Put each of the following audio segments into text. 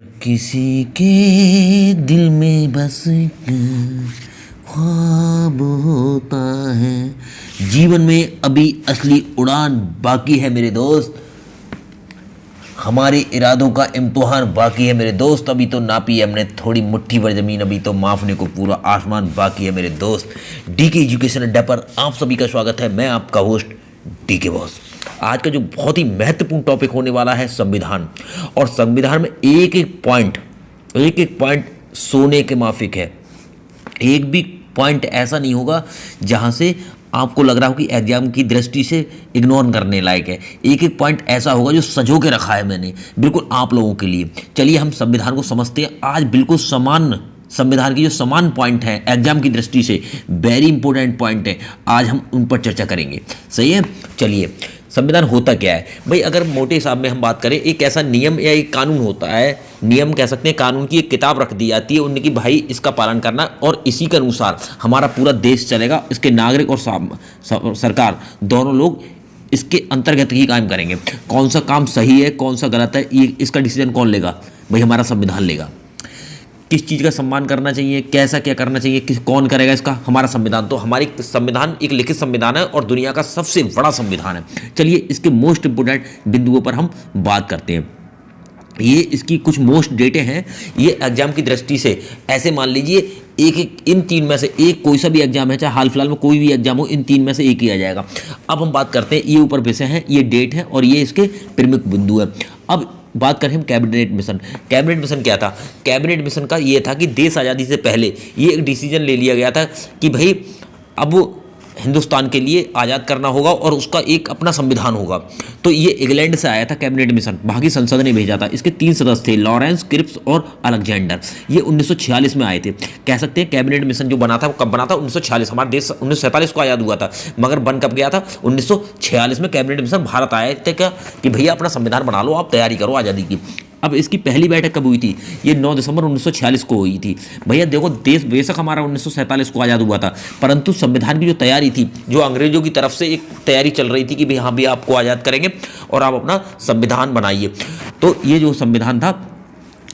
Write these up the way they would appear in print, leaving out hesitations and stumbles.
किसी के दिल में बस एक ख्वाब होता है। जीवन में अभी असली उड़ान बाकी है मेरे दोस्त। हमारे इरादों का इम्तिहान बाकी है मेरे दोस्त। अभी तो नापी है हमने थोड़ी मुट्ठी भर जमीन, अभी तो माफने को पूरा आसमान बाकी है मेरे दोस्त। डीके एजुकेशन अड्डा पर आप सभी का स्वागत है। मैं आपका होस्ट डीके बॉस। आज का जो बहुत ही महत्वपूर्ण टॉपिक होने वाला है संविधान, और संविधान में एक एक पॉइंट सोने के माफिक है। एक भी पॉइंट ऐसा नहीं होगा जहां से आपको लग रहा हो कि एग्जाम की दृष्टि से इग्नोर करने लायक है। एक एक पॉइंट ऐसा होगा जो सजो के रखा है मैंने बिल्कुल आप लोगों के लिए। चलिए हम संविधान को समझते हैं। आज बिल्कुल समान संविधान के जो समान पॉइंट हैं एग्जाम की दृष्टि से, वेरी इंपॉर्टेंट पॉइंट है, आज हम उन पर चर्चा करेंगे। सही है। चलिए, संविधान होता क्या है भाई? अगर मोटे हिसाब में हम बात करें, एक ऐसा नियम या एक कानून होता है, नियम कह सकते हैं, कानून की एक किताब रख दी जाती है उनने कि भाई इसका पालन करना, और इसी के अनुसार हमारा पूरा देश चलेगा। इसके नागरिक और सरकार दोनों लोग इसके अंतर्गत ही काम करेंगे। कौन सा काम सही है, कौन सा गलत है, ये इसका डिसीजन कौन लेगा? भाई हमारा संविधान लेगा। किस चीज़ का सम्मान करना चाहिए, कैसा क्या करना चाहिए, कौन करेगा इसका? हमारा संविधान। तो हमारी संविधान एक लिखित संविधान है और दुनिया का सबसे बड़ा संविधान है। चलिए इसके मोस्ट इंपोर्टेंट बिंदुओं पर हम बात करते हैं। ये इसकी कुछ मोस्ट डेटे हैं। ये एग्जाम की दृष्टि से ऐसे मान लीजिए एक इन तीन में से एक कोई सा भी एग्जाम है, चाहे हाल फिलहाल में कोई भी एग्जाम हो, इन तीन में से एक ही आ जाएगा। अब हम बात करते हैं, ये ऊपर विषय हैं, ये डेट है और ये इसके प्रमुख बिंदु है। अब बात करें हम कैबिनेट मिशन। कैबिनेट मिशन क्या था? कैबिनेट मिशन का ये था कि देश आज़ादी से पहले ये एक डिसीजन ले लिया गया था कि भाई अब हिंदुस्तान के लिए आज़ाद करना होगा और उसका एक अपना संविधान होगा। तो ये इंग्लैंड से आया था कैबिनेट मिशन, वहाँ की संसद ने भेजा था। इसके 3 सदस्य थे, लॉरेंस, क्रिप्स और अलेक्जेंडर। ये 1946 में आए थे। कह सकते हैं कैबिनेट मिशन जो बना था वो कब बना था? 1946। हमारा देश 1947 को आज़ाद हुआ था, मगर बन कब गया था? 1946 में कैबिनेट मिशन भारत आए थे क्या कि भैया अपना संविधान बना लो, आप तैयारी करो आज़ादी की। अब इसकी पहली बैठक कब हुई थी? ये 9 दिसंबर 1946 को हुई थी। भैया देखो, देश बेशक हमारा 1947 को आज़ाद हुआ था, परंतु संविधान की जो तैयारी थी, जो अंग्रेजों की तरफ से एक तैयारी चल रही थी कि भाई हाँ भी आपको आज़ाद करेंगे और आप अपना संविधान बनाइए। तो ये जो संविधान था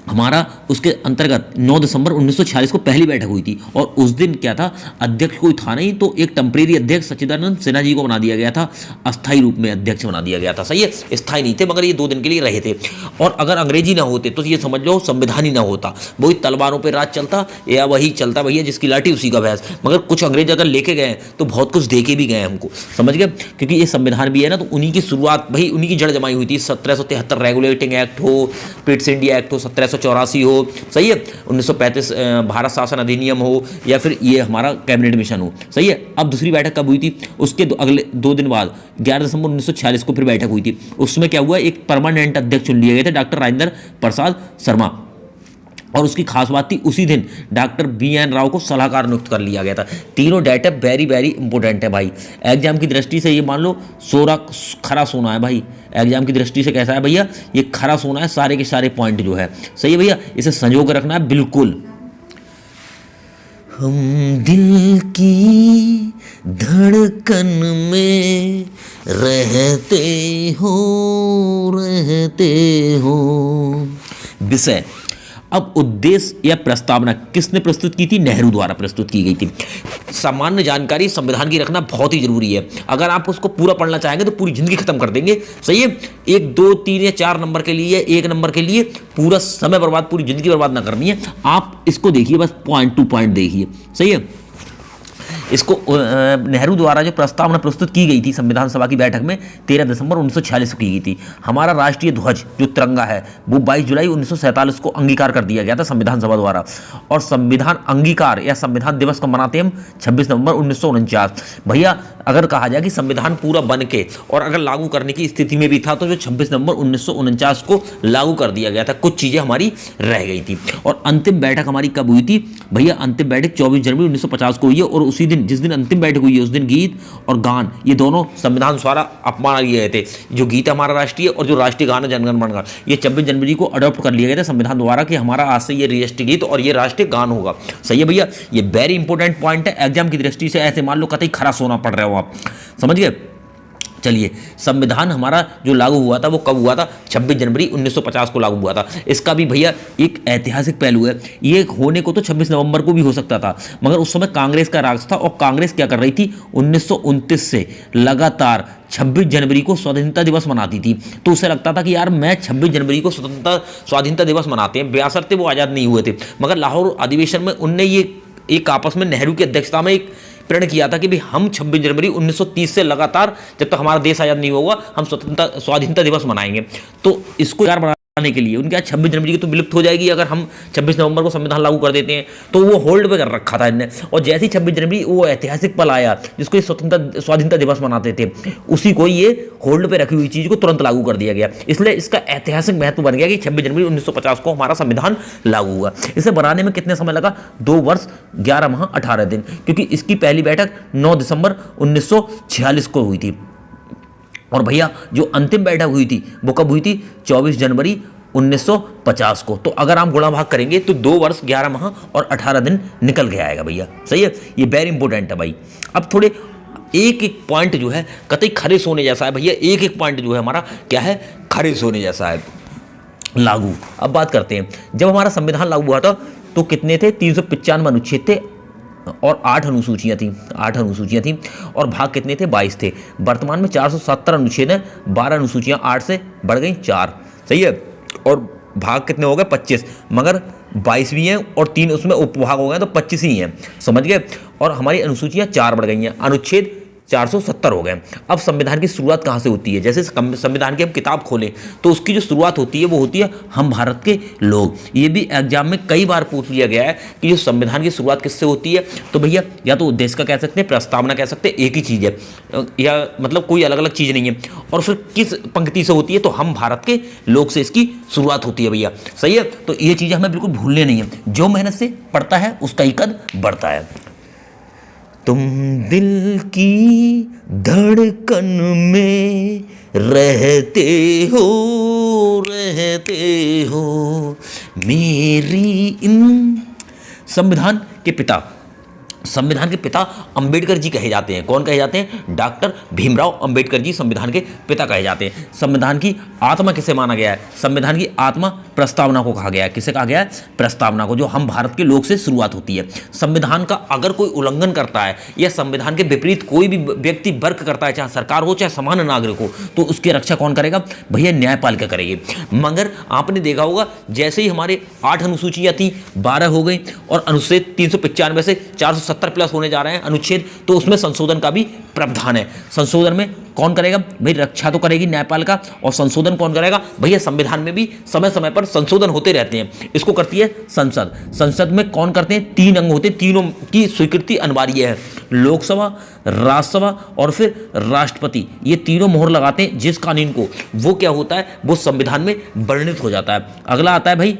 हमारा, उसके अंतर्गत 9 दिसंबर 1946 को पहली बैठक हुई थी। और उस दिन क्या था, अध्यक्ष कोई था नहीं, तो एक टेम्परेरी अध्यक्ष सच्चिदानंद सिन्हा जी को बना दिया गया था, अस्थायी रूप में अध्यक्ष बना दिया गया था। सही है, स्थायी नहीं थे, मगर ये 2 दिन के लिए रहे थे। और अगर अंग्रेजी ना होते तो ये समझ लो संविधान ही ना होता, वही तलवारों पर राज चलता या वही चलता भैया जिसकी लाठी उसी का भैंस। मगर कुछ अंग्रेज अगर लेके गए तो बहुत कुछ दे के भी गए हमको, समझ गए? क्योंकि ये संविधान भी है ना, तो उन्हीं की शुरुआत, भाई उन्हीं की जड़ जमाई हुई थी। 1773 रेगुलेटिंग एक्ट हो, पिट्स इंडिया एक्ट हो 1784 हो, सही है, 1935 भारत शासन अधिनियम हो, या फिर ये हमारा कैबिनेट मिशन हो। सही है। अब दूसरी बैठक कब हुई थी? उसके अगले 2 दिन बाद 11 दिसंबर 1946 को फिर बैठक हुई थी। उसमें क्या हुआ, एक परमानेंट अध्यक्ष चुन लिए गए थे, डॉक्टर राजेंद्र प्रसाद शर्मा। और उसकी खास बात थी, उसी दिन डॉक्टर BN राव को सलाहकार नियुक्त कर लिया गया था। तीनों डाटा वेरी वेरी इंपॉर्टेंट है भाई एग्जाम की दृष्टि से। ये मान लो खरा सोना है भाई, एग्जाम की दृष्टि से कैसा है भैया, ये खरा सोना है, सारे के सारे पॉइंट जो है। सही है भैया, इसे संजो कर रखना है बिल्कुल। हम दिल की धड़कन में रहते हो। विषय। अब उद्देश्य या प्रस्तावना किसने प्रस्तुत की थी? नेहरू द्वारा प्रस्तुत की गई थी। सामान्य जानकारी संविधान की रखना बहुत ही जरूरी है। अगर आप उसको पूरा पढ़ना चाहेंगे तो पूरी जिंदगी खत्म कर देंगे। सही है। 1, 2, 3 या 4 नंबर के लिए, 1 नंबर के लिए पूरा समय बर्बाद, पूरी जिंदगी बर्बाद ना करनी है। आप इसको देखिए, बस पॉइंट टू पॉइंट देखिए। सही है। इसको नेहरू द्वारा जो प्रस्तावना प्रस्तुत की गई थी संविधान सभा की बैठक में 13 दिसंबर 1946 को की गई थी। हमारा राष्ट्रीय ध्वज जो तिरंगा है वो 22 जुलाई 1947 को अंगीकार कर दिया गया था संविधान सभा द्वारा। और संविधान अंगीकार या संविधान दिवस को मनाते हैं हम 26 नवंबर 1949। भैया अगर कहा जाए कि संविधान पूरा बन के और अगर लागू करने की स्थिति में भी था तो जो 26 नवंबर 1949 को लागू कर दिया गया था, कुछ चीज़ें हमारी रह गई थी। और अंतिम बैठक हमारी कब हुई थी भैया? अंतिम बैठक 24 जनवरी 1950 को हुई है। और उसी दिन, जिस दिन अंतिम बैठक हुई है, उस दिन गीत और गान ये दोनों संविधान द्वारा अपमान किए गए थे। जो गीत है हमारा राष्ट्रीय और जो राष्ट्रीय गान है जनगण मन गण, ये 26 जनवरी को अडॉप्ट कर लिया गया था संविधान द्वारा कि हमारा आज से ये राष्ट्रीय गीत और ये राष्ट्रीय गान होगा। सही है भैया, ये वेरी इंपॉर्टेंट पॉइंट है एग्जाम की दृष्टि से। ऐसे मान लो कतई खरा सोना पढ़ रहे हो आप, समझ गए? चलिए, संविधान हमारा जो लागू हुआ था वो कब हुआ था? 26 जनवरी 1950 को लागू हुआ था। इसका भी भैया एक ऐतिहासिक पहलू है। ये होने को तो 26 नवंबर को भी हो सकता था, मगर उस समय कांग्रेस का राज था और कांग्रेस क्या कर रही थी, 1929 से लगातार 26 जनवरी को स्वतंत्रता दिवस मनाती थी। तो उसे लगता था कि यार मैं 26 जनवरी को स्वाधीनता दिवस मनाते हैं, बेशर्ते वो आज़ाद नहीं हुए थे। मगर लाहौर अधिवेशन में उनने ये एक आपस में नेहरू की अध्यक्षता में एक प्रण किया था कि भाई हम 26 जनवरी 1930 से लगातार जब तक हमारा देश आज़ाद नहीं होगा हम स्वाधीनता दिवस मनाएंगे। तो इसको यार बनाने के लिए उनके आज 26 जनवरी की तो विलुप्त हो जाएगी अगर हम 26 नवंबर को संविधान लागू कर देते हैं, तो वो होल्ड पे कर रखा था इनने। और जैसे ही 26 जनवरी वो ऐतिहासिक पल आया जिसको ये स्वाधीनता दिवस मनाते थे, उसी को ये होल्ड पे रखी हुई चीज़ को तुरंत लागू कर दिया गया। इसलिए इसका ऐतिहासिक महत्व बन गया कि 26 जनवरी 1950 को हमारा संविधान लागू हुआ। इसे बनाने में कितने समय लगा? 2 वर्ष 11 माह 18 दिन, क्योंकि इसकी पहली बैठक 9 दिसंबर 1946 को हुई थी। और भैया जो अंतिम बैठक हुई थी वो कब हुई थी? 24 जनवरी 1950 को। तो अगर आप गुणा भाग करेंगे तो 2 वर्ष 11 माह और 18 दिन निकल के आएगा भैया। सही है, ये वेरी इंपॉर्टेंट है भाई। अब थोड़े एक एक पॉइंट जो है कतई खरे सोने जैसा है भैया, एक एक पॉइंट जो है हमारा क्या है, खरे सोने जैसा है लागू। अब बात करते हैं, जब हमारा संविधान लागू हुआ था तो कितने थे? 395 अनुच्छेद थे और 8 अनुसूचियाँ थीं और भाग कितने थे? 22 थे। वर्तमान में 470 अनुच्छेद हैं, 12 अनुसूचियाँ 8 से बढ़ गई 4। सही है, और भाग कितने हो गए? 25, मगर 22 भी हैं और 3 उसमें उपभाग हो गए तो 25 ही हैं, समझ गए। और हमारी अनुसूचियाँ 4 बढ़ गई हैं, अनुच्छेद 470 हो गए। अब संविधान की शुरुआत कहाँ से होती है? जैसे संविधान की हम किताब खोलें तो उसकी जो शुरुआत होती है वो होती है हम भारत के लोग। ये भी एग्जाम में कई बार पूछ लिया गया है कि जो संविधान की शुरुआत किससे होती है, तो भैया या तो उद्देश्य का कह सकते हैं, प्रस्तावना कह सकते हैं, एक ही चीज़ है, या मतलब कोई अलग अलग चीज़ नहीं है। और फिर किस पंक्ति से होती है? तो हम भारत के लोग से इसकी शुरुआत होती है भैया। सही है, तो ये चीज़ें हमें बिल्कुल भूलने नहीं है। जो मेहनत से पढ़ता है उसका ही कद बढ़ता है। तुम दिल की धड़कन में रहते हो मेरी इन। संविधान के पिता अंबेडकर जी कहे जाते हैं। कौन कहे जाते हैं? डॉक्टर भीमराव अंबेडकर जी संविधान के पिता कहे जाते हैं। संविधान की आत्मा किसे माना गया है? संविधान की आत्मा प्रस्तावना को कहा गया है। किसे कहा गया है? प्रस्तावना को, जो हम भारत के लोग से शुरुआत होती है। संविधान का अगर कोई उल्लंघन करता है या संविधान के विपरीत कोई भी व्यक्ति वर्क करता है, चाहे सरकार हो चाहे सामान्य नागरिक हो, तो उसकी रक्षा कौन करेगा? भैया न्यायपालिका करेगी। मगर आपने देखा होगा जैसे ही हमारे 8 अनुसूचियाँ थी 12 हो गई और अनुच्छेद 395 से 470 प्लस होने जा रहे हैं अनुच्छेद, तो उसमें संशोधन का भी प्रावधान है। संशोधन में कौन करेगा? भाई रक्षा तो करेगी न्यायपालिका, और संशोधन कौन करेगा? भैया संविधान में भी समय समय पर संशोधन होते रहते हैं। इसको करती है संसद। संसद में कौन करते हैं? 3 अंग होते हैं, तीनों की स्वीकृति अनिवार्य है। लोकसभा, राज्यसभा और फिर राष्ट्रपति, ये तीनों मोहर लगाते हैं जिस कानून को, वो क्या होता है? वो संविधान में वर्णित हो जाता है। अगला आता है भाई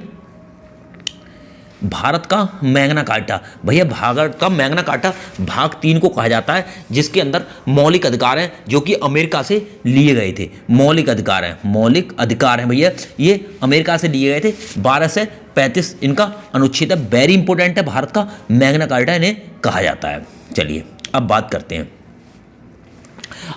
भारत का मैग्ना कार्टा। भैया भारत का मैग्ना कार्टा भाग 3 को कहा जाता है, जिसके अंदर मौलिक अधिकार हैं जो कि अमेरिका से लिए गए थे। मौलिक अधिकार हैं भैया, ये अमेरिका से लिए गए थे। 12 से 35 इनका अनुच्छेद है। वेरी इंपॉर्टेंट है, भारत का मैग्ना कार्टा इन्हें कहा जाता है। चलिए अब बात करते हैं।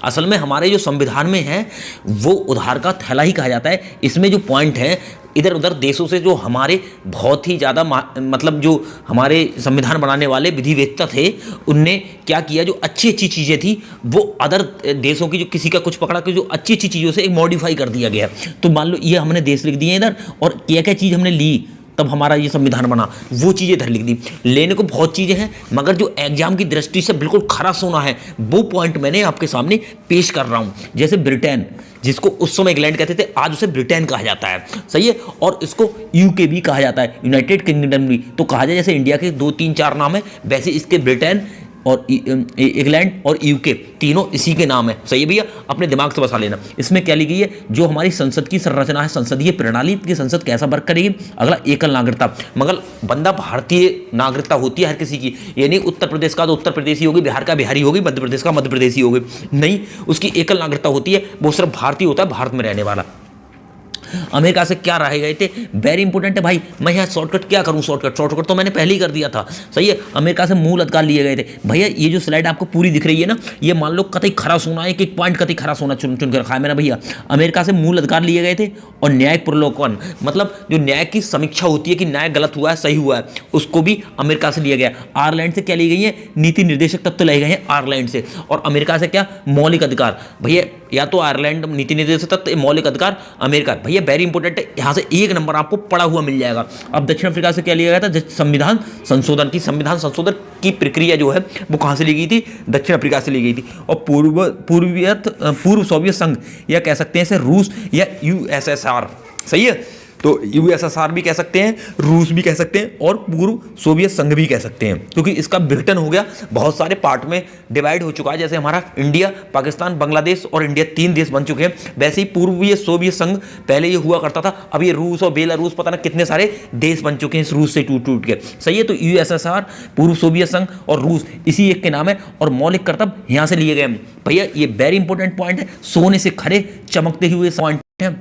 असल में हमारे जो संविधान में है वो उधार का थैला ही कहा जाता है। इसमें जो पॉइंट है इधर उधर देशों से, जो हमारे बहुत ही ज़्यादा मतलब जो हमारे संविधान बनाने वाले विधिवेत्ता थे, उनने क्या किया, जो अच्छी अच्छी चीज़ें थी वो अदर देशों की, जो किसी का कुछ पकड़ा के जो अच्छी अच्छी चीज़ों से एक मॉडिफाई कर दिया गया। तो मान लो ये हमने देश लिख दिए इधर, और क्या क्या चीज़ हमने ली तब हमारा ये संविधान बना, वो चीज़ें इधर लिख दी। लेने को बहुत चीज़ें हैं, मगर जो एग्जाम की दृष्टि से बिल्कुल खरा सोना है वो पॉइंट मैंने आपके सामने पेश कर रहा हूँ। जैसे ब्रिटेन, जिसको उस समय इंग्लैंड कहते थे, आज उसे ब्रिटेन कहा जाता है। सही है, और इसको यूके भी कहा जाता है, यूनाइटेड किंगडम भी। तो कहा जाए जैसे इंडिया के 2 3 4 नाम है, वैसे इसके ब्रिटेन और इंग्लैंड और यूके तीनों इसी के नाम है। सही है भैया, अपने दिमाग से बसा लेना। इसमें क्या लिखी है? जो हमारी संसद की संरचना है, संसदीय प्रणाली की, संसद कैसा वर्क करेगी। अगला एकल नागरिकता, मगर बंदा भारतीय नागरिकता होती है हर किसी की। ये नहीं उत्तर प्रदेश का तो उत्तर प्रदेशी होगी, बिहार का बिहारी होगी, मध्य प्रदेश का मध्य प्रदेशी होगी, नहीं, उसकी एकल नागरिकता होती है। वो सिर्फ भारतीय होता है, भारत में रहने वाला। अमेरिका से क्या रह गए थे, वेरी इंपॉर्टेंट है भाई। मैं यहाँ शॉर्टकट क्या करूँ, शॉर्टकट तो मैंने पहले ही कर दिया था, सही है। अमेरिका से मूल अधिकार लिए गए थे भैया। ये जो स्लाइड आपको पूरी दिख रही है ना, ये मान लो कतई खरा सोना है, एक पॉइंट कतई खरा सोना चुन के रखा है मैंने भैया। अमेरिका से मूल अधिकार लिए गए थे और न्यायिक प्रलोभन, मतलब जो न्याय की समीक्षा होती है कि न्याय गलत हुआ है सही हुआ है, उसको भी अमेरिका से लिया गया। आयरलैंड से क्या ली गई है, नीति निर्देशक तत्व लिए गए हैं आयरलैंड से। और अमेरिका से क्या, मौलिक अधिकार भैया, या तो आयरलैंड नीति निर्देशक तत्व, मौलिक अधिकार अमेरिका भैया, वेरी इंपॉर्टेंट है। यहाँ से एक नंबर आपको पड़ा हुआ मिल जाएगा। अब दक्षिण अफ्रीका से क्या लिया गया था, संविधान संशोधन की प्रक्रिया जो है वो कहाँ से ली गई थी, दक्षिण अफ्रीका से ली गई थी। और पूर्व सोवियत संघ या कह सकते हैं इसे रूस या यूएसएसआर, सही है। तो यूएसएसआर भी कह सकते हैं, रूस भी कह सकते हैं और पूर्व सोवियत संघ भी कह सकते हैं, क्योंकि इसका विघटन हो गया, बहुत सारे पार्ट में डिवाइड हो चुका है। जैसे हमारा इंडिया, पाकिस्तान, बांग्लादेश और इंडिया 3 देश बन चुके हैं, वैसे ही पूर्वीय सोवियत संघ पहले ये हुआ करता था। अब ये रूस और बेलारूस, पता ना कितने सारे देश बन चुके हैं इस रूस से टूट के, सही है। तो यूएसएसआर, पूर्व सोवियत संघ और रूस इसी एक के नाम है। और मौलिक कर्तव्य यहाँ से लिए गए भैया, ये वेरी इंपॉर्टेंट पॉइंट है, सोने से खरे चमकते हुए पॉइंट है।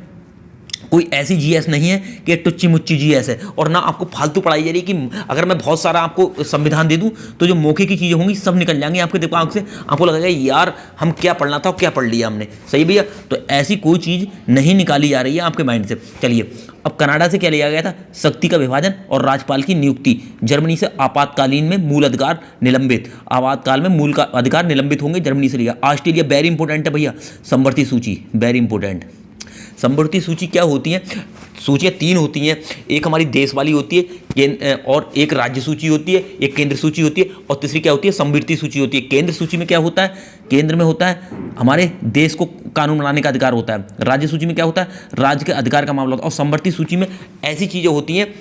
कोई ऐसी जीएस नहीं है कि टुच्ची मुच्ची जीएस है, और ना आपको फालतू पढ़ाई जा रही है कि अगर मैं बहुत सारा आपको संविधान दे दूं तो जो मौके की चीज़ें होंगी सब निकल जाएंगी आपके दिमाग से, आपको लगेगा यार हम क्या पढ़ना था और क्या पढ़ लिया हमने, सही भैया। तो ऐसी कोई चीज़ नहीं निकाली जा रही है आपके माइंड से। चलिए, अब कनाडा से क्या लिया गया था, शक्ति का विभाजन और राज्यपाल की नियुक्ति। जर्मनी से आपातकालीन में मूल अधिकार निलंबित, आपातकाल में मूल का अधिकार निलंबित होंगे, जर्मनी से लिया। ऑस्ट्रेलिया, वेरी इंपॉर्टेंट है भैया, समवर्ती सूची, वेरी इंपॉर्टेंट। समवर्ती सूची क्या होती है, सूचियाँ 3 होती हैं, एक हमारी देश वाली होती है, और एक राज्य सूची होती है, एक केंद्र सूची होती है, और तीसरी क्या होती है, समवर्ती सूची होती है। केंद्र सूची में क्या होता है, केंद्र में होता है हमारे देश को कानून बनाने का अधिकार होता है। राज्य सूची में क्या होता है, राज्य के अधिकार का मामला होता है। और समवर्ती सूची में ऐसी चीज़ें होती हैं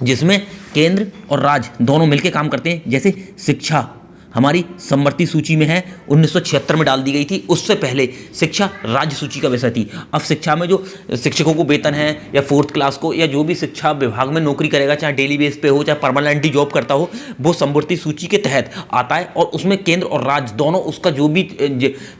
जिसमें केंद्र और राज्य दोनों मिलकर काम करते हैं। जैसे शिक्षा हमारी समवर्ती सूची में है, 1976 में डाल दी गई थी, उससे पहले शिक्षा राज्य सूची का विषय थी। अब शिक्षा में जो शिक्षकों को वेतन है या 4th क्लास को, या जो भी शिक्षा विभाग में नौकरी करेगा, चाहे डेली बेस पे हो चाहे परमानेंटली जॉब करता हो, वो समवर्ती सूची के तहत आता है। और उसमें केंद्र और राज्य दोनों उसका जो भी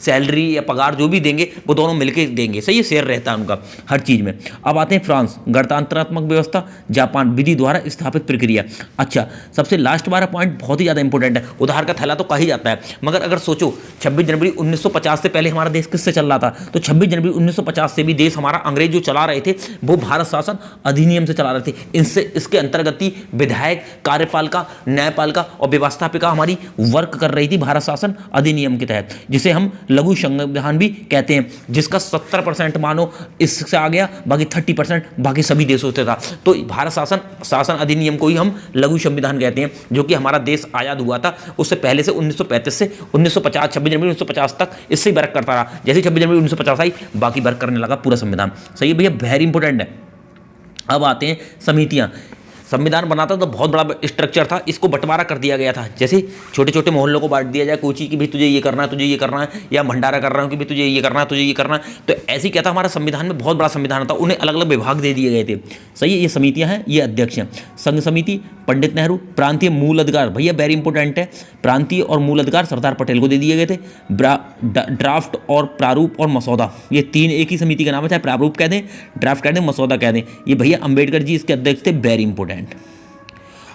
सैलरी या पगार जो भी देंगे वो दोनों मिलकर देंगे, सही है, शेयर रहता है उनका हर चीज़ में। अब आते हैं फ्रांस, गणतंत्रात्मक व्यवस्था। जापान, विधि द्वारा स्थापित प्रक्रिया। अच्छा, सबसे लास्ट वाला पॉइंट बहुत ही ज़्यादा इंपॉर्टेंट है, उधार का थैला तो कहा ही जाता है, मगर अगर सोचो 26 जनवरी 1950 से पहले हमारा देश किससे चल रहा था, तो 26 जनवरी 1950 से भी देश हमारा अंग्रेज जो चला रहे थे वो भारत शासन अधिनियम से चला रहे थे। इनसे इसके अंतर्गत ही विधायक, कार्यपालिका, न्यायपालिका और व्यवस्थापिका हमारी वर्क कर रही थी भारत शासन अधिनियम के तहत, जिसे हम लघु संविधान भी कहते हैं, जिसका 70% मानो इससे आ गया, बाकी 30% बाकी सभी देशों से था। तो भारत शासन अधिनियम को ही हम लघु संविधान कहते हैं, जो कि हमारा देश आज़ाद हुआ था उससे पहले से 1935 से 1950, 26 जनवरी 1950 तक इससे ही वर्क करता रहा। जैसे 26 जनवरी 1950 आई, बाकी वर्क करने लगा पूरा संविधान, सही है भैया, वेरी इंपॉर्टेंट है। अब आते हैं समितियाँ। संविधान बना था तो बहुत बड़ा स्ट्रक्चर था, इसको बंटवारा कर दिया गया था। जैसे छोटे छोटे मोहल्लों को बांट दिया जाए, कोची कि भाई तुझे ये करना है, तुझे ये करना है, या भंडारा कर रहा हूँ कि भाई तुझे ये करना है, तुझे ये करना है। तो ऐसे ही क्या था, हमारा संविधान में बहुत बड़ा संविधान था, उन्हें अलग अलग विभाग दे दिए गए थे, सही है। ये समितियाँ हैं, ये अध्यक्ष हैं। संघ समिति, पंडित नेहरू। प्रांतीय मूल अधिकार, भैया वेरी इंपॉर्टेंट है, प्रांतीय और मूल अधिकार सरदार पटेल को दे दिए गए थे। ड्राफ्ट और प्रारूप और मसौदा, ये 3 एक ही समिति का नाम है, चाहे प्रारूप कह दें, ड्राफ्ट कह दें, मसौदा कह दें। ये भैया अम्बेडकर जी इसके अध्यक्ष थे, वेरी इंपॉर्टेंट।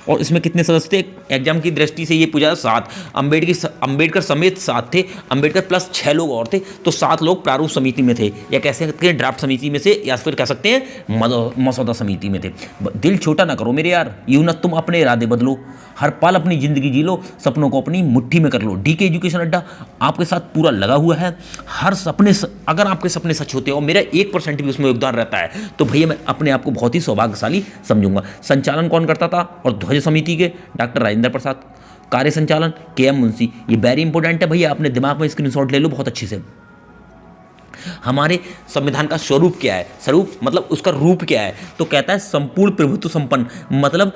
और इसमें कितने सदस्य थे, एग्जाम की दृष्टि से ये पूछा 7, अम्बेडकर समेत 7 थे, अम्बेडकर प्लस 6 लोग और थे, तो 7 लोग प्रारूप समिति में थे, या कह सकते हैं ड्राफ्ट समिति में से, या फिर कह सकते हैं मसौदा समिति में थे। दिल छोटा ना करो मेरे यार, यूं ना तुम अपने इरादे बदलो, हर पल अपनी जिंदगी जी लो, सपनों को अपनी मुट्ठी में कर लो। डीके एजुकेशन अड्डा आपके साथ पूरा लगा हुआ है। हर सपने, अगर आपके सपने सच होते हैं और मेरा 1% भी उसमें योगदान रहता है, तो भैया मैं अपने आप को बहुत ही सौभाग्यशाली समझूंगा। संचालन कौन करता था, और ध्वज समिति के डॉक्टर राजेंद्र प्रसाद। कार्य संचालन KM मुंशी। ये वेरी इंपॉर्टेंट है भैया, अपने दिमाग में स्क्रीनशॉट ले लो बहुत अच्छे से। हमारे संविधान का स्वरूप क्या है, स्वरूप मतलब उसका रूप क्या है, तो कहता है संपूर्ण प्रभुत्व संपन्न, मतलब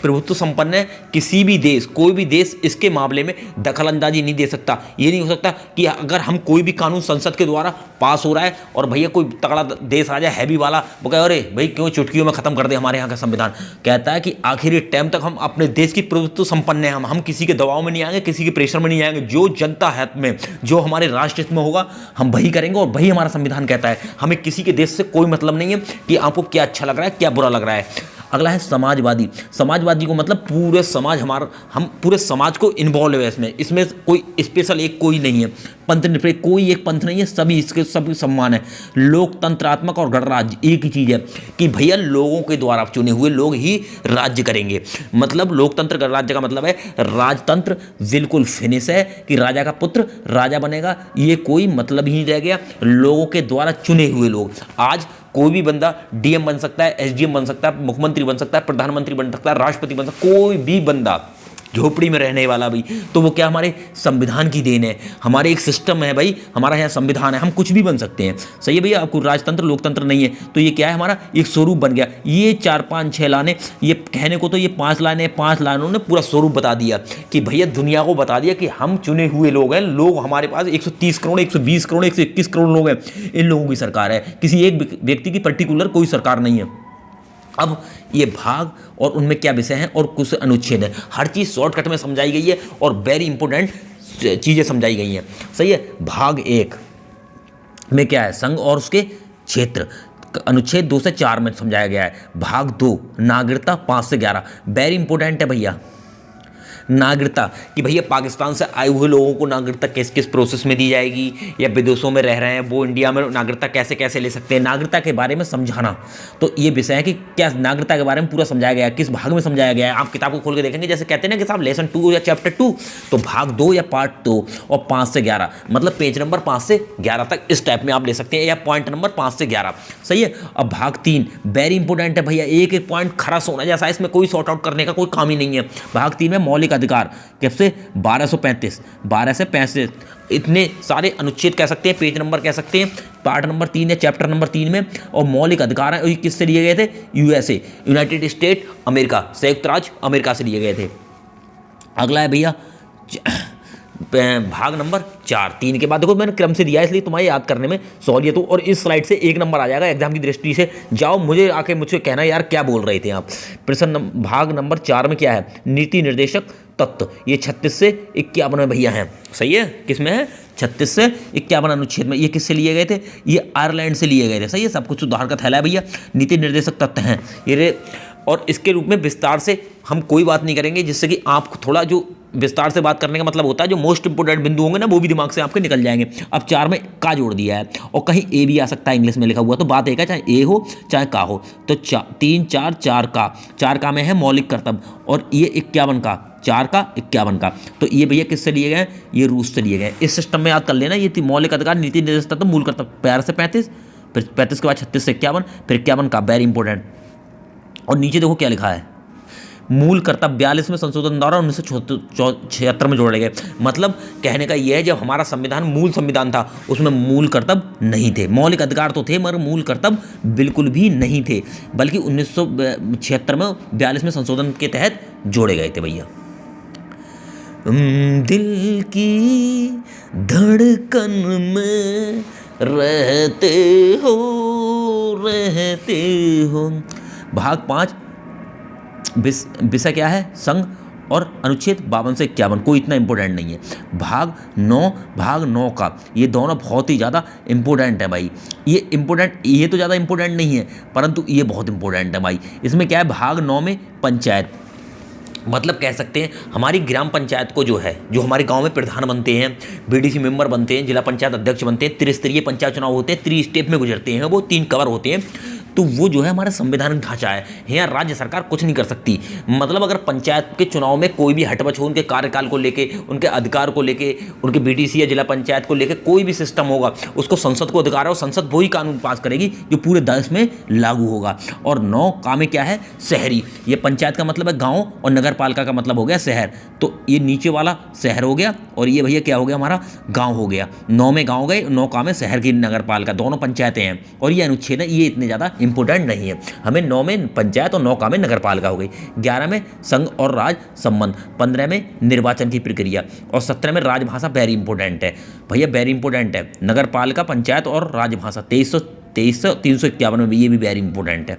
प्रभुत्व संपन्न है, किसी भी देश, कोई भी देश इसके मामले में दखल अंदाजी नहीं दे सकता। ये नहीं हो सकता कि अगर हम कोई भी कानून संसद के द्वारा पास हो रहा है और भैया कोई तगड़ा देश आ जाए हैवी वाला, वो कहे अरे भाई क्यों चुटकियों में खत्म कर दे हमारे यहाँ का संविधान। कहता है कि आखिरी टाइम तक हम अपने देश की प्रभुत्व संपन्न है, हम किसी के दबाव में नहीं आएंगे, किसी के प्रेशर में नहीं आएंगे। जो जनता हित में, जो हमारे राष्ट्र हित में होगा हम वही करेंगे और वही हमारा हमारा संविधान कहता है। हमें किसी के देश से कोई मतलब नहीं है कि आपको क्या अच्छा लग रहा है, क्या बुरा लग रहा है। अगला है समाजवादी। समाजवादी को मतलब पूरे समाज, हम पूरे समाज को इन्वॉल्व है इसमें कोई स्पेशल एक कोई नहीं है, पंथ निरपेक्ष कोई एक पंथ नहीं है, सभी इसके सभी सम्मान है। लोकतंत्रात्मक और गणराज्य एक ही चीज़ है कि भैया लोगों के द्वारा चुने हुए लोग ही राज्य करेंगे। मतलब लोकतंत्र गणराज्य का मतलब है राजतंत्र बिल्कुल फिनिश है कि राजा का पुत्र राजा बनेगा, ये कोई मतलब ही नहीं रह गया। लोगों के द्वारा चुने हुए लोग, आज कोई भी बंदा डीएम बन सकता है, एसडीएम बन सकता है, मुख्यमंत्री बन सकता है, प्रधानमंत्री बन सकता है, राष्ट्रपति बन सकता है, कोई भी बंदा झोपड़ी में रहने वाला भी, तो वो क्या हमारे संविधान की देन है, हमारे एक सिस्टम है भाई, हमारा यहाँ संविधान है, हम कुछ भी बन सकते हैं। सही है भैया, आपको राजतंत्र लोकतंत्र नहीं है तो ये क्या है, हमारा एक स्वरूप बन गया। ये 4 5 6 लाने, ये कहने को तो ये 5 लाइनों ने पूरा स्वरूप बता दिया कि भैया दुनिया को बता दिया कि हम चुने हुए लोग हैं। लोग हमारे पास 130 करोड़ 120 करोड़ 121 करोड़ लोग हैं, इन लोगों की सरकार है, किसी एक व्यक्ति की पर्टिकुलर कोई सरकार नहीं है। अब ये भाग और उनमें क्या विषय हैं और कुछ अनुच्छेद हैं, हर चीज़ शॉर्टकट में समझाई गई है और वेरी इंपॉर्टेंट चीज़ें समझाई गई हैं। सही है। भाग 1 में क्या है, संघ और उसके क्षेत्र, अनुच्छेद 2 से 4 में समझाया गया है। भाग 2 नागरिकता 5 से 11, वेरी इंपॉर्टेंट है भैया। नागरिकता कि भैया पाकिस्तान से आए हुए लोगों को नागरिकता किस किस प्रोसेस में दी जाएगी, या विदेशों में रह रहे हैं वो इंडिया में नागरिकता कैसे कैसे ले सकते हैं, नागरिकता के बारे में समझाना। तो ये विषय है कि क्या नागरिकता के बारे में पूरा समझाया गया है, किस भाग में समझाया गया है। आप किताब को खोल के देखेंगे, जैसे कहते हैं ना कि साहब लेसन 2 या चैप्टर 2, तो भाग 2 या पार्ट 2 और 5 से 11, मतलब पेज नंबर 5 से 11 तक इस टाइप में आप ले सकते हैं, या पॉइंट नंबर 5 से 11। सही है। अब भाग 3 वेरी इंपॉर्टेंट है भैया, एक एक पॉइंट खरा सोना जैसा, इसमें कोई सॉर्ट आउट करने का कोई काम ही नहीं है। भाग 3 में मौलिक अधिकार, कब से 1235 12 से 35, इतने सारे अनुच्छेद कह सकते हैं, पेज नंबर कह सकते हैं, पार्ट नंबर 3 या चैप्टर नंबर 3 में। और मौलिक अधिकार है, किससे लिए गए थे, यूएसए, यूनाइटेड स्टेट अमेरिका, संयुक्त राज्य अमेरिका से लिए गए थे। अगला है भैया भाग नंबर 4, 3 के बाद देखो मैंने क्रम से दिया है इसलिए तुम्हारे याद करने में सहूलियत हो, और इस स्लाइड से 1 नंबर आ जाएगा एग्जाम की दृष्टि से। जाओ मुझसे कहना यार क्या बोल रहे थे आप। प्रश्न भाग नंबर 4 में क्या है, नीति निर्देशक तत्व, ये 36 से 51 में भैया हैं। सही है, किसमें है, 36 से 51 अनुच्छेद में। ये किससे लिए गए थे, ये आयरलैंड से लिए गए थे। सही है, सब कुछ सुधार का थैला है भैया। नीति निर्देशक तत्व हैं ये, और इसके रूप में विस्तार से हम कोई बात नहीं करेंगे, जिससे कि आप थोड़ा जो विस्तार से बात करने का मतलब होता है, जो मोस्ट इंपोर्टेंट बिंदु होंगे ना वो भी दिमाग से आपके निकल जाएंगे। अब 4 में का जोड़ दिया है, और कहीं ए भी आ सकता है इंग्लिश में लिखा हुआ, तो बात एक है चाहे ए हो चाहे का हो। तो 3 4 4 का में है मौलिक कर्तव्य, और ये 51 का, 4 का 51 का। तो ये भैया किससे लिए गए, ये रूस से लिए गए। इस सिस्टम में याद कर लेना, ये मौलिक अधिकार, नीति निर्देशक तत्व, मूल कर्तव्य 12 से 35, फिर 35 के बाद 36 से 51, फिर 51 का, वेरी इंपॉर्टेंट। और नीचे देखो क्या लिखा है, मूल कर्तव्य 42 में संशोधन द्वारा 1976 में जोड़े गए। मतलब कहने का यह है, जब हमारा संविधान मूल संविधान था उसमें मूल कर्तव्य नहीं थे, मौलिक अधिकार तो थे मगर मूल कर्तव्य बिल्कुल भी नहीं थे, बल्कि 1976 में 42 में संशोधन के तहत जोड़े गए थे भैया। दिल की धड़कन में रहते हो। भाग 5 विषय क्या है, संघ और अनुच्छेद 52 से 51, कोई इतना इंपॉर्टेंट नहीं है। भाग 9 का, ये दोनों बहुत ही ज़्यादा इंपॉर्टेंट है भाई। ये इंपॉर्टेंट, ये तो ज़्यादा इंपॉर्टेंट नहीं है परंतु ये बहुत इंपॉर्टेंट है भाई। इसमें क्या है, भाग 9 में पंचायत, मतलब कह सकते हैं हमारी ग्राम पंचायत को जो है, जो हमारे गांव में प्रधान बनते हैं, बीडीसी मेंबर बनते हैं, जिला पंचायत अध्यक्ष बनते हैं, त्रिस्तरीय पंचायत चुनाव होते हैं, 3 स्टेप में गुजरते हैं, वो 3 कवर होते हैं। तो वो जो है हमारा संवैधानिक ढांचा है, यहाँ राज्य सरकार कुछ नहीं कर सकती। मतलब अगर पंचायत के चुनाव में कोई भी हटबच हो, उनके कार्यकाल को लेके, उनके अधिकार को लेके, उनके बीडीसी या जिला पंचायत को लेके कोई भी सिस्टम होगा, उसको संसद को अधिकार है और संसद वही कानून पास करेगी जो पूरे देश में लागू होगा। और 9 का में क्या है, शहरी, ये पंचायत का मतलब है गाँव और नगर पालिका का मतलब हो गया शहर, तो ये नीचे वाला शहर हो गया और ये भैया क्या हो गया, हमारा गाँव हो गया। 9 में गाँव गए, 9 का में शहर की नगर पालिका, दोनों पंचायतें हैं। और ये अनुच्छेद है, ये इतने ज़्यादा इंपॉर्टेंट नहीं है हमें। 9 में पंचायत और 9 का में नगर पालिका हो गई। 11 में संघ और राज संबंध, 15 में निर्वाचन की प्रक्रिया, और 17 में राजभाषा, वेरी इंपॉर्टेंट है भैया, वेरी इंपॉर्टेंट है। नगर पालिका, पंचायत और राजभाषा 351 में भी, ये भी वेरी इंपॉर्टेंट है।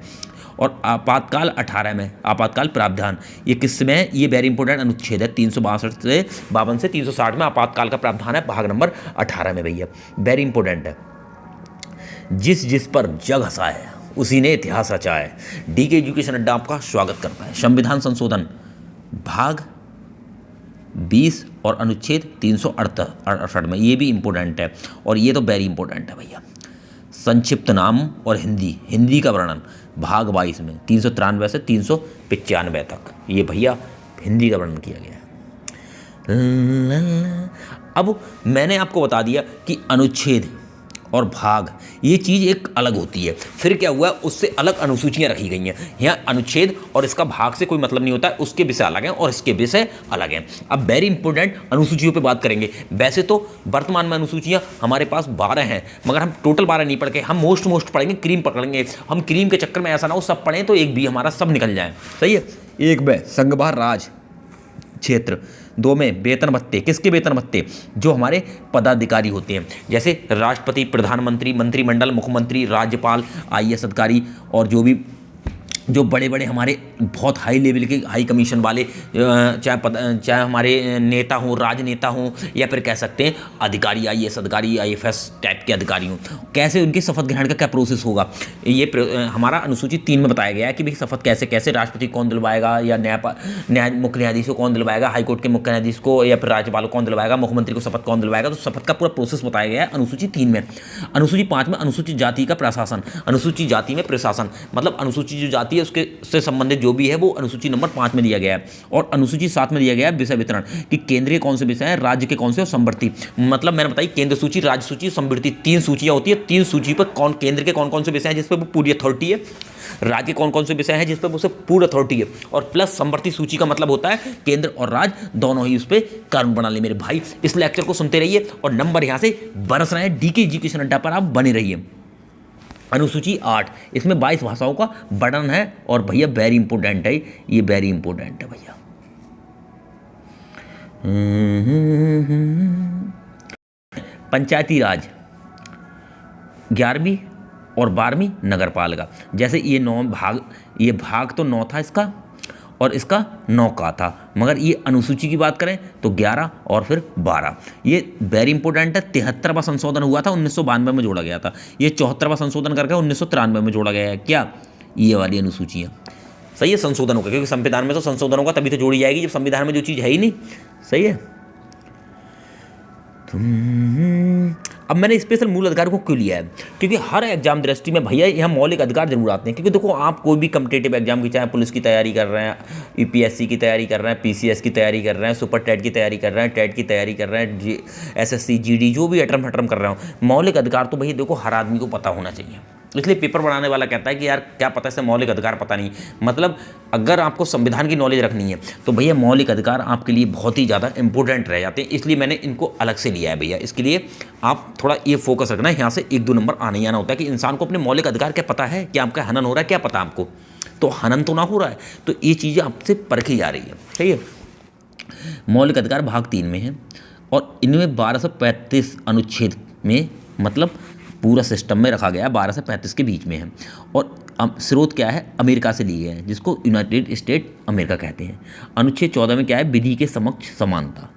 और आपातकाल 18 में, आपातकाल प्रावधान, ये किस में है, ये वेरी इंपॉर्टेंट अनुच्छेद है 362 से 52 से 360 में आपातकाल का प्रावधान है, भाग नंबर 18 में भैया, वेरी इंपॉर्टेंट है। जिस जिस पर जग हंसाए उसी ने इतिहास रचा है। डीके एजुकेशन अड्डा आपका स्वागत करता है। संविधान संशोधन भाग 20 और अनुच्छेद 368 में, ये भी इम्पोर्टेंट है और ये तो वेरी इंपॉर्टेंट है भैया। संक्षिप्त नाम और हिंदी का वर्णन भाग 22 में 393 से 395 तक, ये भैया हिंदी का वर्णन किया गया है। अब मैंने आपको बता दिया कि अनुच्छेद और भाग ये चीज़ एक अलग होती है। फिर क्या हुआ, उससे अलग अनुसूचियाँ रखी गई हैं। यहाँ अनुच्छेद और इसका भाग से कोई मतलब नहीं होता है, उसके विषय अलग हैं और इसके विषय अलग हैं। अब वेरी इंपॉर्टेंट अनुसूचियों पे बात करेंगे। वैसे तो वर्तमान में अनुसूचियाँ हमारे पास 12 हैं, मगर हम टोटल 12 नहीं पढ़ के हम मोस्ट पढ़ेंगे, क्रीम पकड़ेंगे। हम क्रीम के चक्कर में ऐसा ना हो सब पढ़ें तो एक भी हमारा सब निकल जाए। सही है। 1 में संघवार राज क्षेत्र, 2 में वेतन भत्ते। किसके वेतन भत्ते? जो हमारे पदाधिकारी होते हैं, जैसे राष्ट्रपति, प्रधानमंत्री, मंत्रिमंडल, मुख्यमंत्री, राज्यपाल, IAS अधिकारी और जो बड़े बड़े हमारे बहुत हाई लेवल के हाई कमीशन वाले, चाहे हमारे नेता हों, राजनेता हों, या फिर कह सकते हैं अधिकारी, IAS अधिकारी, IFS टाइप के अधिकारी हों। कैसे उनकी शपथ ग्रहण का क्या प्रोसेस होगा, ये हमारा अनुसूची 3 में बताया गया है कि भाई शपथ कैसे राष्ट्रपति कौन दिलवाएगा, या मुख्य न्यायाधीश को कौन दिलवाएगा, हाईकोर्ट के मुख्य न्यायाधीश को, या फिर राज्यपाल को कौन दिलवाएगा, मुख्यमंत्री को शपथ कौन दिलवाएगा। तो शपथ का पूरा प्रोसेस बताया गया है अनुसूची 3 में। अनुसूची 5 में अनुसूचित जाति का प्रशासन, अनुसूचित जाति में प्रशासन मतलब अनुसूचित जो जाति उसके से संबंधित जो भी है वो अनुसूची नंबर 5 में दिया गया है। और अनुसूची 7 में दिया गया है विषय वितरण, कि केंद्रीय कौन से विषय हैं, राज्य के कौन से, और संवृत्ति। मतलब मैंने बताई केंद्र सूची, राज्य सूची, संवृत्ति, 3 सूचियां होती है। 3 सूची पर केंद्र के कौन से विषय हैं जिस पर पूरी अथॉरिटी है, राज्य के कौन से विषय हैं जिस पर उसे पूरी अथॉरिटी है, और प्लस संवृत्ति सूची का मतलब होता है केंद्र और राज्य दोनों ही उस पर कानून बना ले। मेरे भाई इस लेक्चर को सुनते रहिए और नंबर यहाँ से बरस रहे हैं। डीके एजुकेशन अड्डा पर आप बने रहिए। अनुसूची 8, इसमें 22 भाषाओं का वर्णन है और भैया वेरी इंपॉर्टेंट है, ये वेरी इंपॉर्टेंट है भैया। पंचायती राज 11वीं और 12वीं नगर पालिका, जैसे ये 9 भाग, ये भाग तो 9 था इसका और इसका 9 का था, मगर ये अनुसूची की बात करें तो 11 और फिर 12। ये वेरी इंपॉर्टेंट है। 73वां संशोधन हुआ था, 1992 में जोड़ा गया था। ये 74वां संशोधन करके 1993 में जोड़ा गया है। क्या ये वाली अनुसूचियाँ? सही है, संशोधनों का, क्योंकि संविधान में तो संशोधनों का तभी तो जोड़ी जाएगी जब संविधान में जो चीज़ है ही नहीं। सही है। अब मैंने स्पेशल मूल अधिकार को क्यों लिया है, क्योंकि हर एग्जाम दृष्टि में भैया यहाँ मौलिक अधिकार जरूर आते हैं। क्योंकि देखो आप कोई भी कम्पिटेटिव एग्जाम की, चाहे पुलिस की तैयारी कर रहे हैं, UPSC की तैयारी कर रहे हैं, PCS की तैयारी कर रहे हैं, सुपर टेट की तैयारी कर रहे हैं, टेट की तैयारी कर रहे हैं, SSC GD जो भी अटरम फटरम कर रहे हो, मौलिक अधिकार तो भैया देखो हर आदमी को पता होना चाहिए। इसलिए पेपर बनाने वाला कहता है कि यार क्या पता, इसे मौलिक अधिकार पता नहीं। मतलब अगर आपको संविधान की नॉलेज रखनी है तो भैया मौलिक अधिकार आपके लिए बहुत ही ज़्यादा इंपॉर्टेंट रह जाते हैं। इसलिए मैंने इनको अलग से लिया है भैया। इसके लिए आप थोड़ा ये फोकस रखना है, यहाँ से 1-2 नंबर आना ही आना होता है कि इंसान को अपने मौलिक अधिकार क्या पता है, क्या आपका हनन हो रहा है, क्या पता आपको, तो हनन तो ना हो रहा है, तो ये चीज़ें आपसे परखी जा रही है। सही है। मौलिक अधिकार भाग 3 में है और इनमें 1235 अनुच्छेद में, मतलब पूरा सिस्टम में रखा गया है, 12 से 35 के बीच में है। और स्रोत क्या है, अमेरिका से लिए गए हैं, जिसको यूनाइटेड स्टेट अमेरिका कहते हैं। अनुच्छेद 14 में क्या है, विधि के समक्ष समानता।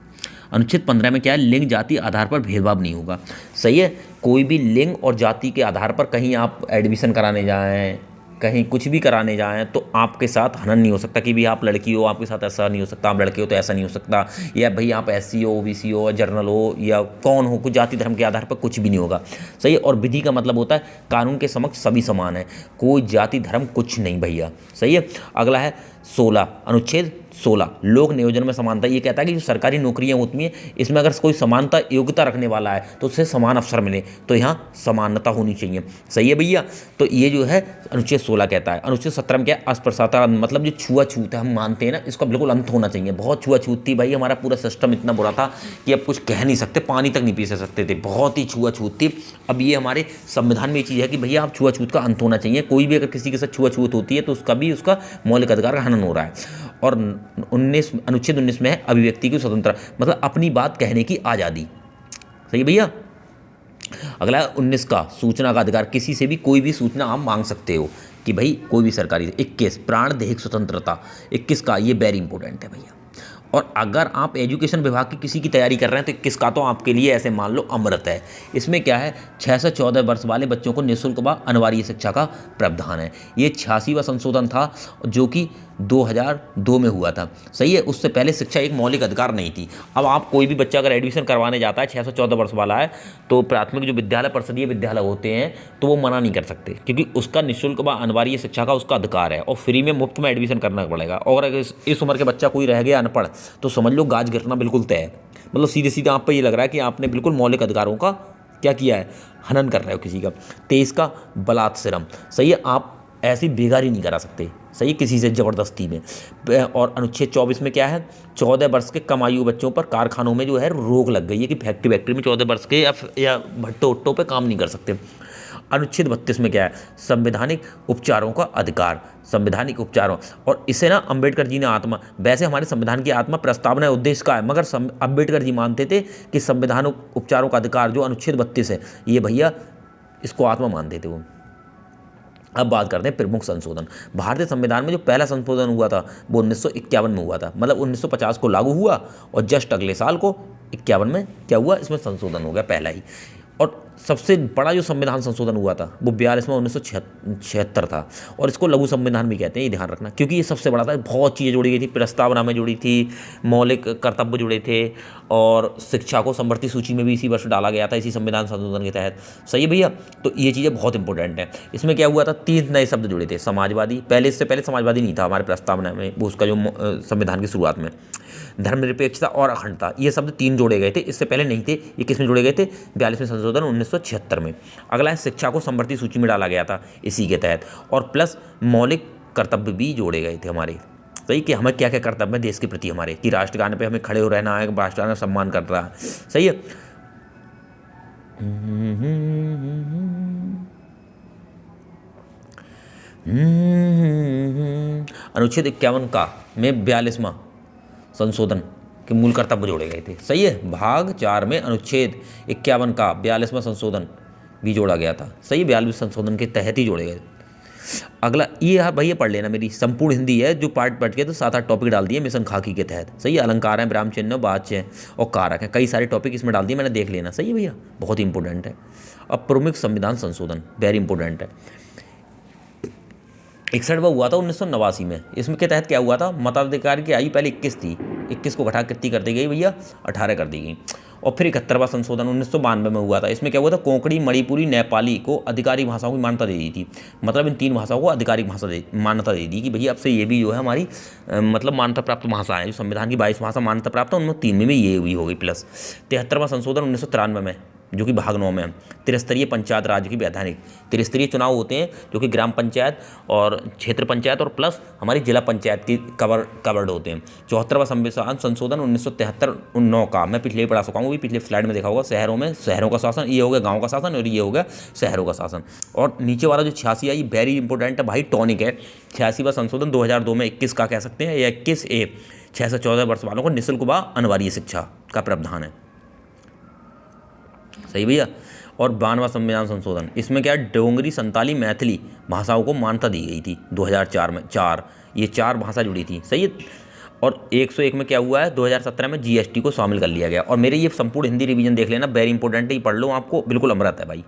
अनुच्छेद 15 में क्या है, लिंग जाति आधार पर भेदभाव नहीं होगा। सही है। कोई भी लिंग और जाति के आधार पर कहीं आप एडमिशन कराने जाएँ, कहीं कुछ भी कराने जाएँ, तो आपके साथ हनन नहीं हो सकता कि भी आप लड़की हो आपके साथ ऐसा नहीं हो सकता, आप लड़के हो तो ऐसा नहीं हो सकता, या भाई आप SC हो, OBC हो, जर्नल हो, या कौन हो, कुछ जाति धर्म के आधार पर कुछ भी नहीं होगा। सही है। और विधि का मतलब होता है कानून के समक्ष सभी समान है, कोई जाति धर्म कुछ नहीं भैया। सही है। अगला है 16, अनुच्छेद 16 लोक नियोजन में समानता। ये कहता है कि जो सरकारी नौकरियां होती हैं इसमें अगर कोई समानता योग्यता रखने वाला है तो उससे समान अवसर मिले, तो यहाँ समानता होनी चाहिए। सही है भैया। तो ये जो है अनुच्छेद 16 कहता है। अनुच्छेद 17 में क्या है, अस्पृश्यता, मतलब जो छुआछूत है हम मानते हैं ना, इसका बिल्कुल अंत होना चाहिए। बहुत छुआछूत थी भाई, हमारा पूरा सिस्टम इतना बुरा था कि अब कुछ कह नहीं सकते, पानी तक नहीं पी सकते थे, बहुत ही छुआछूत थी। अब ये हमारे संविधान में ये चीज़ है कि भैया आप छुआछूत का अंत होना चाहिए। कोई भी अगर किसी के साथ छुआछूत होती है तो उसका भी उसका मौलिक अधिकार का हनन हो रहा है। और अनुच्छेद 19 में है अभिव्यक्ति की स्वतंत्रता, मतलब अपनी बात कहने की आज़ादी। सही है भैया। अगला है 19 का सूचना का अधिकार, किसी से भी कोई भी सूचना आप मांग सकते हो कि भाई कोई भी सरकारी। 21 प्राण देहिक स्वतंत्रता, 21 का ये वेरी इंपॉर्टेंट है भैया। और अगर आप एजुकेशन विभाग की किसी की तैयारी कर रहे हैं तो 21 का तो आपके लिए ऐसे मान लो अमृत है। इसमें क्या है, 6 से 14 वर्ष वाले बच्चों को निःशुल्क व अनिवार्य शिक्षा का प्रावधान है। ये 86वां संशोधन था जो कि 2002 में हुआ था। सही है, उससे पहले शिक्षा एक मौलिक अधिकार नहीं थी। अब आप कोई भी बच्चा अगर एडमिशन करवाने जाता है, 6 से 14 वर्ष वाला है, तो प्राथमिक जो विद्यालय परिषदीय विद्यालय होते हैं तो वो मना नहीं कर सकते, क्योंकि उसका निःशुल्क व अनिवार्य शिक्षा का उसका अधिकार है और फ्री में मुफ्त में एडमिशन करना पड़ेगा। और अगर इस उम्र के बच्चा कोई रह गया अनपढ़ तो समझ लो गाज गिरना बिल्कुल तय है। मतलब सीधे सीधे आप पे ये लग रहा है कि आपने बिल्कुल मौलिक अधिकारों का क्या किया है, हनन कर रहे हो किसी का। 23 का बलात्श्रम। सही है, आप ऐसी बेगारी नहीं करा सकते, सही है, किसी से ज़बरदस्ती में। और अनुच्छेद 24 में क्या है, 14 वर्ष के कम आयु बच्चों पर कारखानों में जो है रोक लग गई है कि फैक्ट्री में 14 वर्ष के या भट्टो उट्टो पे काम नहीं कर सकते। अनुच्छेद 32 में क्या है, संवैधानिक उपचारों का अधिकार, संवैधानिक उपचारों। और इसे ना अंबेडकर जी ने आत्मा, वैसे हमारे संविधान की आत्मा प्रस्तावना उद्देश्य का है, मगर अंबेडकर जी मानते थे कि संवैधानिक उपचारों का अधिकार जो अनुच्छेद 32 है, ये भैया इसको आत्मा मानते थे वो। अब बात करते हैं प्रमुख संशोधन। भारतीय संविधान में जो पहला संशोधन हुआ था वो 1951 में हुआ था। मतलब 1950 को लागू हुआ और जस्ट अगले साल को 51 में क्या हुआ, इसमें संशोधन हो गया पहला ही। और सबसे बड़ा जो संविधान संशोधन हुआ था वो 42वां 1976 था, और इसको लघु संविधान भी कहते हैं, ये ध्यान रखना, क्योंकि ये सबसे बड़ा था। बहुत चीज़ें जोड़ी गई थी, प्रस्तावना में जुड़ी थी, मौलिक कर्तव्य जुड़े थे, और शिक्षा को समवर्ती सूची में भी इसी वर्ष डाला गया था, इसी संविधान संशोधन के तहत। सही है भैया, तो ये चीज़ें बहुत इंपॉर्टेंट है। इसमें क्या हुआ था, 3 नए शब्द जुड़े थे। समाजवादी, पहले इससे पहले समाजवादी नहीं था हमारे प्रस्तावना में, वो उसका जो संविधान की शुरुआत में। धर्मनिरपेक्षता और अखंडता, ये शब्द 3 जोड़े गए थे, इससे पहले नहीं थे। ये किस में जोड़े गए थे, 42वें संशोधन 1976 में। अगला है शिक्षा को समवर्ती सूची में डाला गया था इसी के तहत, और प्लस मौलिक कर्तव्य भी जोड़े गए थे हमारे। सही, कि हमें क्या क्या कर्तव्य है देश के प्रति हमारे, कि राष्ट्रगान पे हमें खड़े हो रहना है, राष्ट्रगान का सम्मान कर रहा है। सही है। अनुच्छेद 51 का में 42वां संशोधन के मूल कर्तव्य जोड़े गए थे। सही है, भाग 4 में अनुच्छेद 51 का 42वां संशोधन भी जोड़ा गया था। सही है, 42वें संशोधन के तहत ही जोड़े गए। अगला ये भैया पढ़ लेना, मेरी संपूर्ण हिंदी है जो पार्ट पढ़ के तो 7-8 टॉपिक डाल दिए मिशन खाकी के तहत। सही है, अलंकार है, विराम चिन्ह, वाच्य है और कारक है, कई सारे टॉपिक इसमें डाल दिए मैंने, देख लेना। सही है भैया, बहुत ही इंपॉर्टेंट है। अब प्रमुख संविधान संशोधन वेरी इंपॉर्टेंट है। 61वां हुआ था 1989 में। इसमें के तहत क्या हुआ था, मताधिकार की आयु पहले 21 थी, 21 को घटा कितनी कर दी गई भैया, 18 कर दी गई। और फिर 71वां संशोधन 1992 में हुआ था। इसमें क्या हुआ था, कोंकणी, मणिपुरी, नेपाली को आधिकारिक भाषाओं की मान्यता दे दी थी। मतलब इन 3 भाषाओं को आधिकारिक भाषा मान्यता दे दी कि भैया अब से ये भी जो है हमारी मतलब मान्यता प्राप्त भाषा है। जो संविधान की 22 भाषा मान्यता प्राप्त है, उनमें 3 में भी ये हुई होगी प्लस। 73वां संशोधन 1993 में, जो कि भाग 9 में है। त्रिस्तरीय पंचायत राज्य की वैधानिक, त्रिस्तरीय चुनाव होते हैं जो कि ग्राम पंचायत और क्षेत्र पंचायत और प्लस हमारी जिला पंचायत की कवर्ड होते हैं। 74वां संविधान संशोधन 1973-9 का मैं पिछले ही पढ़ा चुका हूँ, भी पिछले स्लाइड में देखा होगा। शहरों में शहरों का शासन, ये हो गया गाँव का शासन, और ये हो गया शहरों का शासन। और नीचे वाला जो 86 है, ये वेरी इंपॉर्टेंट है भाई, टॉनिक है। 86वां संशोधन 2002 में 21 का कह सकते हैं, या 21A, 6 से 14 वर्ष वालों को निःशुल्क व अनिवार्य शिक्षा का प्रावधान है। सही भैया। और 92वां संविधान संशोधन, इसमें क्या है, डोंगरी, संताली, मैथिली भाषाओं को मान्यता दी गई थी 2004 में। ये 4 भाषा जुड़ी थी। सही है। और 101 में क्या हुआ है, 2017 में GST को शामिल कर लिया गया। और मेरे ये संपूर्ण हिंदी रिवीजन देख लेना, वेरी इंपॉर्टेंट है, ये पढ़ लो, आपको बिल्कुल अमृत है भाई।